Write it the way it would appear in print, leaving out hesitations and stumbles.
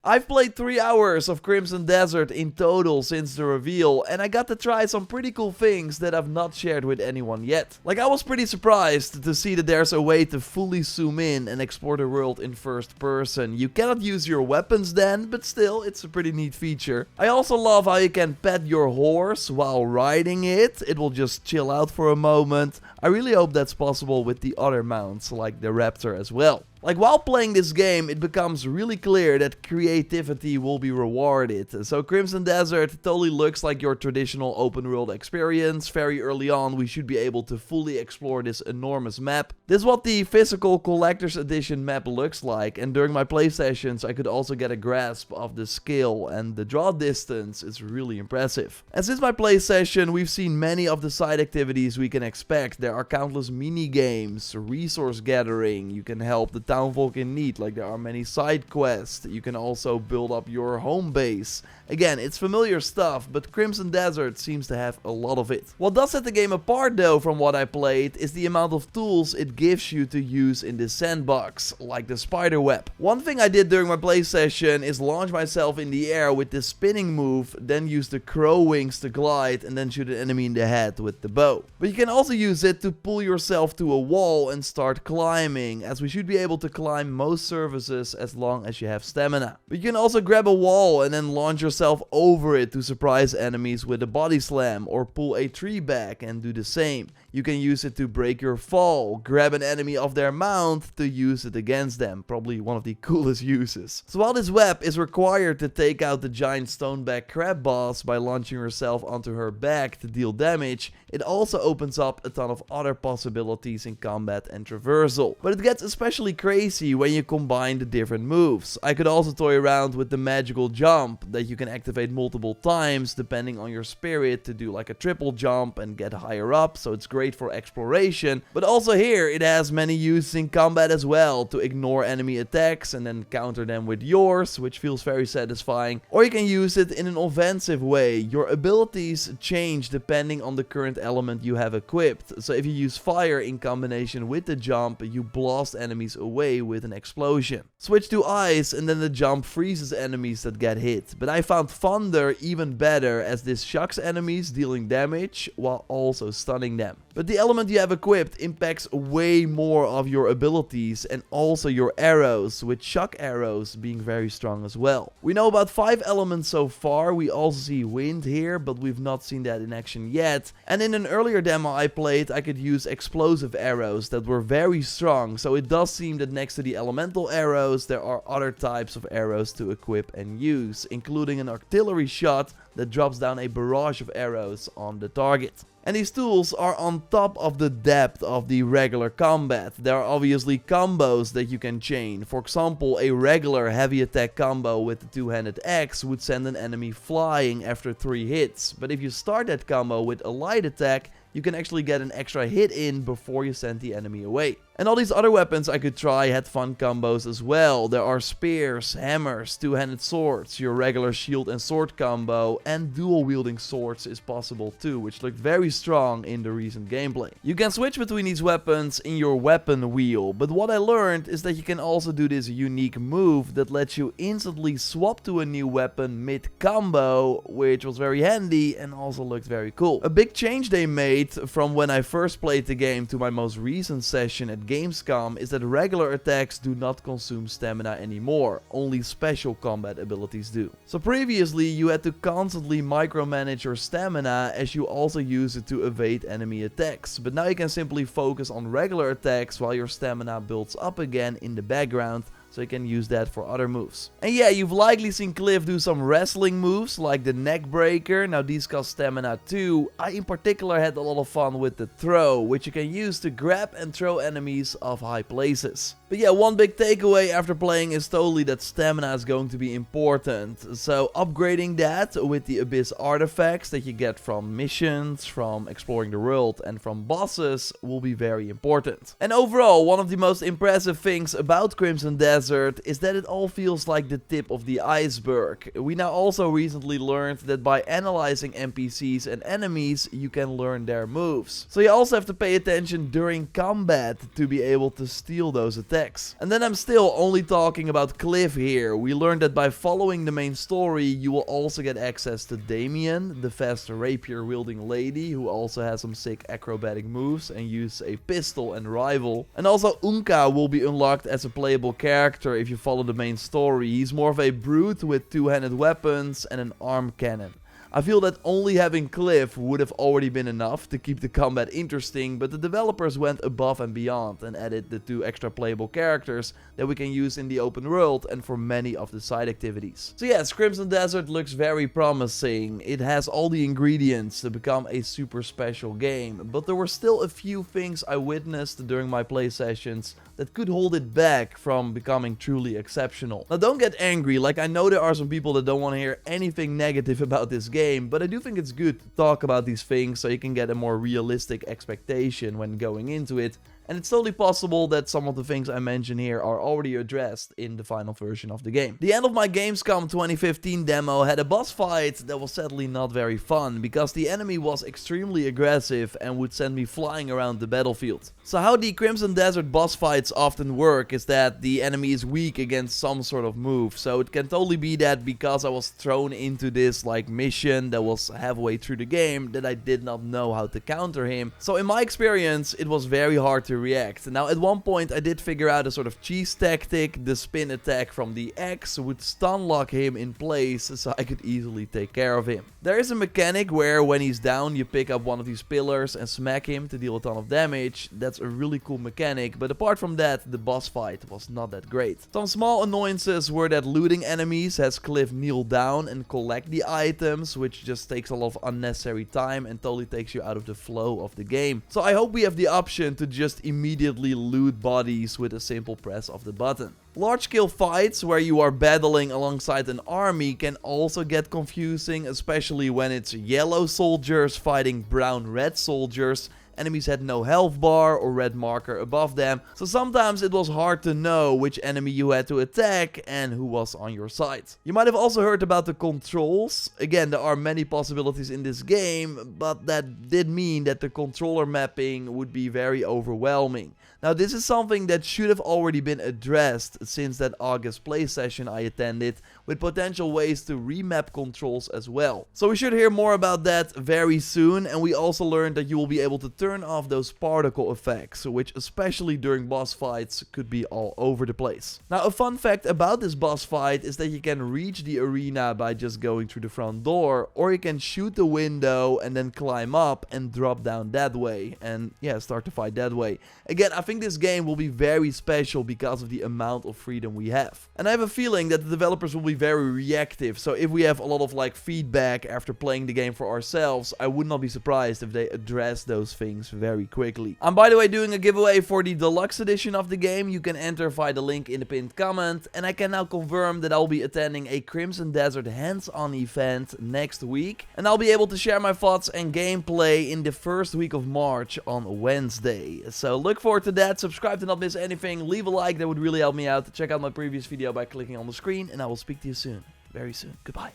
I've played 3 hours of Crimson Desert in total since the reveal, and I got to try some pretty cool things that I've not shared with anyone yet. Like, I was pretty surprised to see that there's a way to fully zoom in and explore the world in first person. You cannot use your weapons then, but still, it's a pretty neat feature. I also love how you can pet your horse while riding it. It will just chill out for a moment. I really hope that's possible with the other mounts, like the Raptor as well. Like, while playing this game, it becomes really clear that creativity will be rewarded. So Crimson Desert totally looks like your traditional open world experience. Very early on, we should be able to fully explore this enormous map. This is what the physical collector's edition map looks like, and during my play sessions, I could also get a grasp of the scale, and the draw distance is really impressive. And since my play session, we've seen many of the side activities we can expect. There are countless mini games, resource gathering, you can help the townfolk in need, like there are many side quests. You can also build up your home base. Again, it's familiar stuff, but Crimson Desert seems to have a lot of it. What does set the game apart though from what I played is the amount of tools it gives you to use in this sandbox, like the spider web. One thing I did during my play session is launch myself in the air with this spinning move, then use the crow wings to glide and then shoot an enemy in the head with the bow. But you can also use it to pull yourself to a wall and start climbing, as we should be able to climb most surfaces as long as you have stamina. But you can also grab a wall and then launch yourself over it to surprise enemies with a body slam, or pull a tree back and do the same. You can use it to break your fall, grab an enemy off their mount to use it against them, probably one of the coolest uses. So while this web is required to take out the giant stoneback crab boss by launching yourself onto her back to deal damage, it also opens up a ton of other possibilities in combat and traversal. But it gets especially crazy when you combine the different moves. I could also toy around with the magical jump that you can activate multiple times depending on your spirit to do like a triple jump and get higher up, so it's great for exploration. But also here it has many uses in combat as well, to ignore enemy attacks and then counter them with yours, which feels very satisfying. Or you can use it in an offensive way. Your abilities change depending on the current element you have equipped. So if you use fire in combination with the jump, you blast enemies away with an explosion. Switch to ice and then the jump freezes enemies that get hit. But I found thunder even better, as this shocks enemies, dealing damage while also stunning them. But the element you have equipped impacts way more of your abilities and also your arrows, with shock arrows being very strong as well. We know about 5 elements so far. We also see wind here, but we've not seen that in action yet. And in an earlier demo I played, I could use explosive arrows that were very strong, so it does seem that next to the elemental arrows there are other types of arrows to equip and use, including an artillery shot that drops down a barrage of arrows on the target. And these tools are on top of the depth of the regular combat. There are obviously combos that you can chain. For example, a regular heavy attack combo with the two-handed axe would send an enemy flying after 3 hits. But if you start that combo with a light attack, you can actually get an extra hit in before you send the enemy away. And all these other weapons I could try had fun combos as well. There are spears, hammers, two-handed swords, your regular shield and sword combo, and dual wielding swords is possible too, which looked very strong in the recent gameplay. You can switch between these weapons in your weapon wheel, but what I learned is that you can also do this unique move that lets you instantly swap to a new weapon mid-combo, which was very handy and also looked very cool. A big change they made from when I first played the game to my most recent session at Gamescom is that regular attacks do not consume stamina anymore, only special combat abilities do. So previously you had to constantly micromanage your stamina, as you also use it to evade enemy attacks, but now you can simply focus on regular attacks while your stamina builds up again in the background, so you can use that for other moves. And yeah, you've likely seen Cliff do some wrestling moves like the neck breaker. Now these cost stamina too. I in particular had a lot of fun with the throw, which you can use to grab and throw enemies off high places. But yeah, one big takeaway after playing is totally that stamina is going to be important. So upgrading that with the Abyss artifacts that you get from missions, from exploring the world, and from bosses will be very important. And overall, one of the most impressive things about Crimson Desert Desert is that it all feels like the tip of the iceberg. We now also recently learned that by analyzing NPCs and enemies, you can learn their moves. So you also have to pay attention during combat to be able to steal those attacks. And then I'm still only talking about Cliff here. We learned that by following the main story, you will also get access to Damien, the fast rapier wielding lady who also has some sick acrobatic moves and uses a pistol and rifle. And also Unka will be unlocked as a playable character if you follow the main story. He's more of a brute with two-handed weapons and an arm cannon. I feel that only having Cliff would have already been enough to keep the combat interesting, but the developers went above and beyond and added the 2 extra playable characters that we can use in the open world and for many of the side activities. So yes, Crimson Desert looks very promising. It has all the ingredients to become a super special game, but there were still a few things I witnessed during my play sessions that could hold it back from becoming truly exceptional. Now don't get angry, like I know there are some people that don't want to hear anything negative about this game, but I do think it's good to talk about these things so you can get a more realistic expectation when going into it. And it's totally possible that some of the things I mention here are already addressed in the final version of the game. The end of my Gamescom 2015 demo had a boss fight that was sadly not very fun, because the enemy was extremely aggressive and would send me flying around the battlefield. So how the Crimson Desert boss fights often work is that the enemy is weak against some sort of move. So it can totally be that because I was thrown into this mission that was halfway through the game that I did not know how to counter him. So in my experience, it was very hard to react. Now at one point I did figure out a sort of cheese tactic. The spin attack from the X would stun lock him in place so I could easily take care of him. There is a mechanic where when he's down you pick up one of these pillars and smack him to deal a ton of damage. That's a really cool mechanic, but apart from that the boss fight was not that great. Some small annoyances were that looting enemies has Cliff kneel down and collect the items, which just takes a lot of unnecessary time and totally takes you out of the flow of the game. So I hope we have the option to just immediately loot bodies with a simple press of the button. Large-scale fights where you are battling alongside an army can also get confusing, especially when it's yellow soldiers fighting brown-red soldiers. Enemies had no health bar or red marker above them, so sometimes it was hard to know which enemy you had to attack and who was on your side. You might have also heard about the controls. Again, there are many possibilities in this game, but that did mean that the controller mapping would be very overwhelming. Now this is something that should have already been addressed since that August play session I attended, with potential ways to remap controls as well. So we should hear more about that very soon, and we also learned that you will be able to turn off those particle effects, which especially during boss fights could be all over the place. Now a fun fact about this boss fight is that you can reach the arena by just going through the front door, or you can shoot the window and then climb up and drop down that way, and yeah, start the fight that way. Again, I think this game will be very special because of the amount of freedom we have. And I have a feeling that the developers will be very reactive, so if we have a lot of feedback after playing the game for ourselves, I would not be surprised if they address those things very quickly. I'm by the way doing a giveaway for the deluxe edition of the game. You can enter via the link in the pinned comment, and I can now confirm that I'll be attending a Crimson Desert hands-on event next week, and I'll be able to share my thoughts and gameplay in the first week of March on Wednesday. So look forward to that. Subscribe to not miss anything. Leave a like, that would really help me out. Check out my previous video by clicking on the screen, and I will speak to you soon. Very soon. Goodbye.